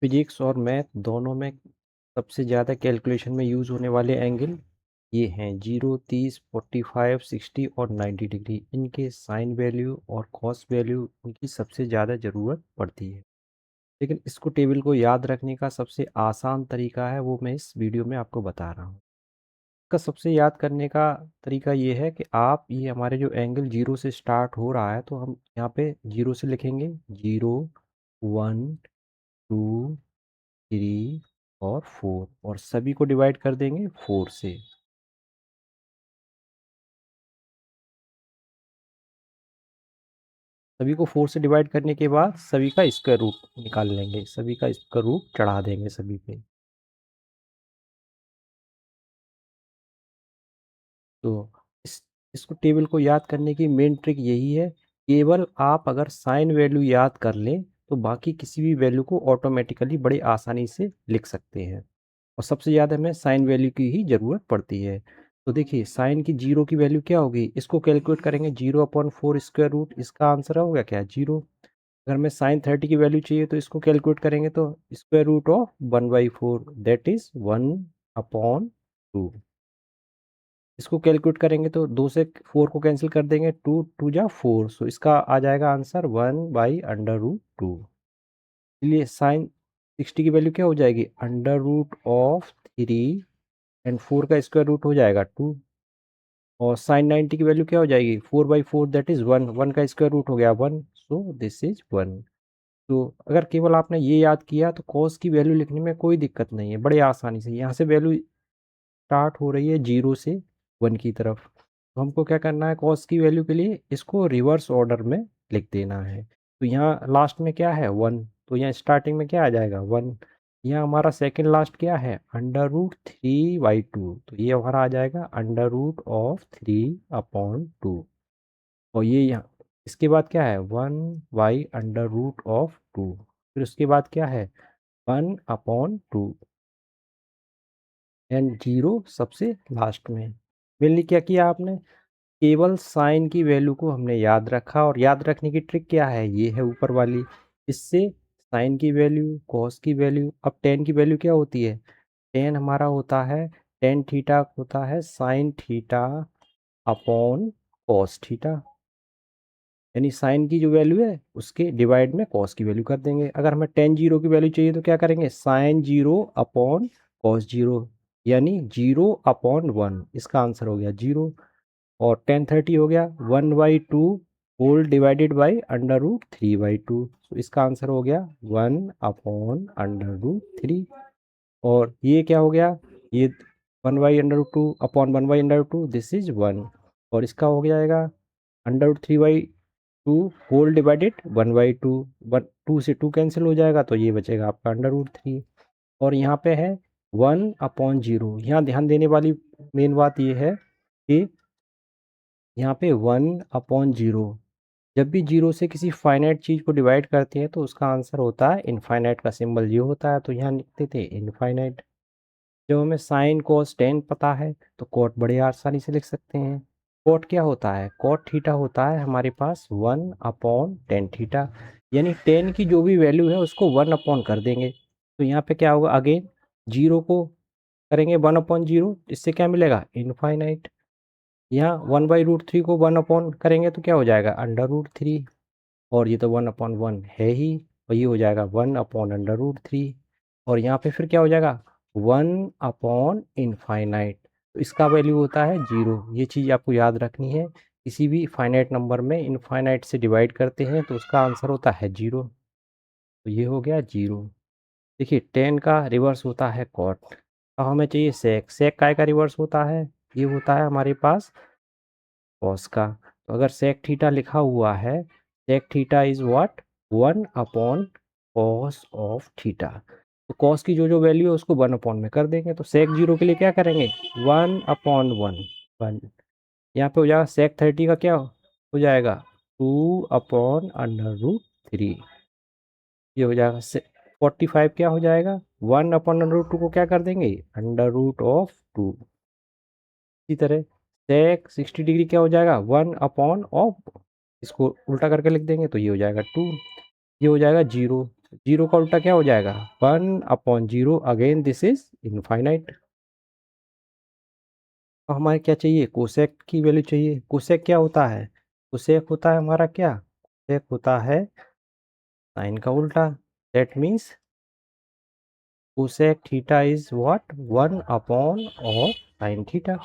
Physics और math दोनों में सबसे ज़्यादा कैलकुलेशन में यूज़ होने वाले एंगल ये हैं 0, 30, 45, 60 और 90 डिग्री। इनके साइन वैल्यू और कॉस वैल्यू इनकी सबसे ज़्यादा ज़रूरत पड़ती है। लेकिन इसको टेबल को याद रखने का सबसे आसान तरीका है, वो मैं इस वीडियो में आपको बता रहा हूँ। इसका सबसे याद करने का तरीका ये है कि आप ये हमारे जो एंगल 0 से स्टार्ट हो रहा है, तो हम यहाँ पे 0 से लिखेंगे 0, 1, 2, 3 और 4 और सभी को डिवाइड कर देंगे 4 से। सभी को 4 से डिवाइड करने के बाद सभी का स्क्वायर रूट निकाल लेंगे, सभी का स्क्वायर रूट चढ़ा देंगे सभी पे। तो इसको टेबल को याद करने की मेन ट्रिक यही है, केवल आप अगर साइन वैल्यू याद कर लें तो बाकी किसी भी वैल्यू को ऑटोमेटिकली बड़े आसानी से लिख सकते हैं। और सबसे ज़्यादा हमें साइन वैल्यू की ही ज़रूरत पड़ती है। तो देखिए साइन की 0 की वैल्यू क्या होगी, इसको कैलकुलेट करेंगे 0/4 स्क्वायर रूट, इसका आंसर होगा क्या 0। अगर हमें साइन 30 की वैल्यू चाहिए तो इसको कैलकुलेट करेंगे तो square root of 1/4 that is 1/2। इसको कैलकुलेट करेंगे तो 2 से 4 को कैंसिल कर देंगे, 2 2 जा 4, सो इसका आ जाएगा आंसर 1/√2। इसलिए साइन 60 की वैल्यू क्या हो जाएगी, √3 एंड 4 का स्क्वायर रूट हो जाएगा 2। और साइन 90 की वैल्यू क्या हो जाएगी, 4/4 दैट इज 1, 1 का स्क्वायर रूट हो गया 1, सो दिस इज 1। तो अगर केवल आपने ये याद किया तो कॉस की वैल्यू लिखने में कोई दिक्कत नहीं है, बड़े आसानी से। यहाँ से वैल्यू स्टार्ट हो रही है 0 से 1 की तरफ, तो हमको क्या करना है, कॉस की वैल्यू के लिए इसको रिवर्स ऑर्डर में लिख देना है। तो यहाँ लास्ट में क्या है 1, तो यहाँ स्टार्टिंग में क्या आ जाएगा 1। यहाँ हमारा सेकंड लास्ट क्या है √3/2, तो ये हमारा आ जाएगा √3/2। और ये यहाँ इसके बाद क्या है 1/√2, फिर उसके बाद क्या है 1/2 एंड 0 सबसे लास्ट में। मेनली क्या किया आपने, केवल साइन की वैल्यू को हमने याद रखा, और याद रखने की ट्रिक क्या है, ये है ऊपर वाली। इससे साइन की वैल्यू, कॉस की वैल्यू, अब टेन की वैल्यू क्या होती है, टेन हमारा होता है, टेन थीटा होता है sine theta upon cos theta. यानी साइन की जो वैल्यू है उसके डिवाइड में कॉस की वैल्यू कर देंगे। अगर हमें टेन 0 की वैल्यू चाहिए तो क्या करेंगे, साइन 0 अपॉन कॉस 0, यानी 0/1, इसका आंसर हो गया 0। और टेन 30 हो गया 1/2 होल डिवाइडेड बाई √3/2, तो इसका आंसर हो गया 1/√3। और ये क्या हो गया, ये 1/√2 अपॉन 1/√2, दिस इज 1। और इसका हो जाएगा √3/2 होल डिवाइडेड 1/2, 2 से 2 कैंसिल हो जाएगा, तो ये बचेगा आपका √3। और यहाँ पे है 1/0। यहाँ ध्यान देने वाली मेन बात ये है कि यहाँ पे 1/0, जब भी 0 से किसी फाइनाइट चीज़ को डिवाइड करते हैं तो उसका आंसर होता है इनफाइनाइट, का सिंबल ये होता है, तो यहाँ लिखते थे इनफाइनाइट। जब हमें साइन कोस टेन पता है तो कॉट बड़े आसानी से लिख सकते हैं। कॉट क्या होता है, कॉट थीटा होता है हमारे पास 1/tan थीटा, यानी टेन की जो भी वैल्यू है उसको 1 कर देंगे। तो यहाँ पे क्या होगा, अगेन 0 को करेंगे 1/0, इससे क्या मिलेगा इनफाइनाइट। यहाँ 1/√3 को 1 करेंगे तो क्या हो जाएगा √3, और ये तो 1/1 है ही, और ये हो जाएगा 1/√3। और यहाँ पे फिर क्या हो जाएगा 1/इनफाइनाइट, तो इसका वैल्यू होता है 0। ये चीज़ आपको याद रखनी है, किसी भी फाइनाइट नंबर में इनफाइनाइट से डिवाइड करते हैं तो उसका आंसर होता है 0। तो ये हो गया 0। देखिए टेन का रिवर्स होता है कॉट। अब हमें चाहिए सेक, सेक काय का रिवर्स होता है, ये होता है हमारे पास कॉस का। तो अगर सेक थीटा लिखा हुआ है, sec theta is what 1/cos of theta, तो कॉस की जो जो वैल्यू है उसको 1 में कर देंगे। तो सेक 0 के लिए क्या करेंगे 1/1, 1। यहाँ पे हो जाएगा सेक 30 का क्या हो जाएगा 2/√3, ये हो जाएगा 45 क्या हो जाएगा 1/√2 को क्या कर देंगे √2। इसी तरह सेक 60 डिग्री क्या हो जाएगा 1/, इसको उल्टा करके लिख देंगे तो ये हो जाएगा 2, ये हो जाएगा 0। 0 का उल्टा क्या हो जाएगा? 1/0 अगेन दिस इज़ इनफाइनाइट। तो हमारे क्या चाहिए? कोसेक की वैल्यू चाहिए। कोसेक क्या होता है? कोसेक होता है हमारा क्या? कोसेक होता है साइन का उल्टा। That means cosec theta is what? 1 of sine theta.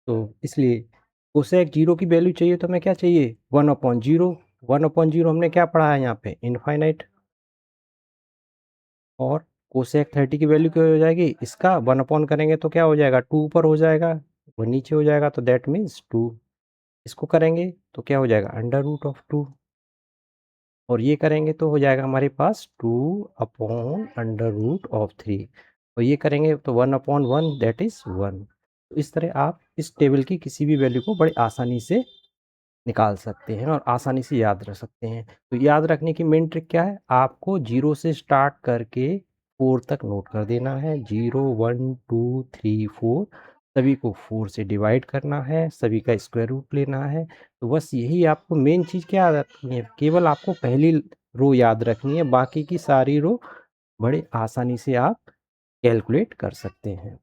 तो इसलिए कोसेक 0 की वैल्यू चाहिए तो हमें क्या चाहिए? 1/0। 1/0 हमने क्या पढ़ा है यहाँ पे? इनफाइनाइट। और कोसेक 30 की वैल्यू क्या हो जाएगी? इसका 1 अपॉन करेंगे तो क्या हो जाएगा? 2 ऊपर हो जाएगा, 1 नीचे हो जाएगा, तो दैट मीन्स 2। इसको करेंगे तो क्या हो जाएगा? Under root of 2। और ये करेंगे तो हो जाएगा हमारे पास 2/√3। और ये करेंगे तो 1/1 दैट इज़ 1। तो इस तरह आप इस टेबल की किसी भी वैल्यू को बड़े आसानी से निकाल सकते हैं और आसानी से याद रख सकते हैं। तो याद रखने की मेन ट्रिक क्या है? आपको 0 से स्टार्ट करके 4 तक नोट कर देना है। 0, 1, 2, 3, 4 सभी को 4 से डिवाइड करना है, सभी का स्क्वायर रूट लेना है। तो बस यही आपको मेन चीज़ क्या याद रखनी है? केवल आपको पहली रो याद रखनी है, बाकी की सारी रो बड़े आसानी से आप कैलकुलेट कर सकते हैं।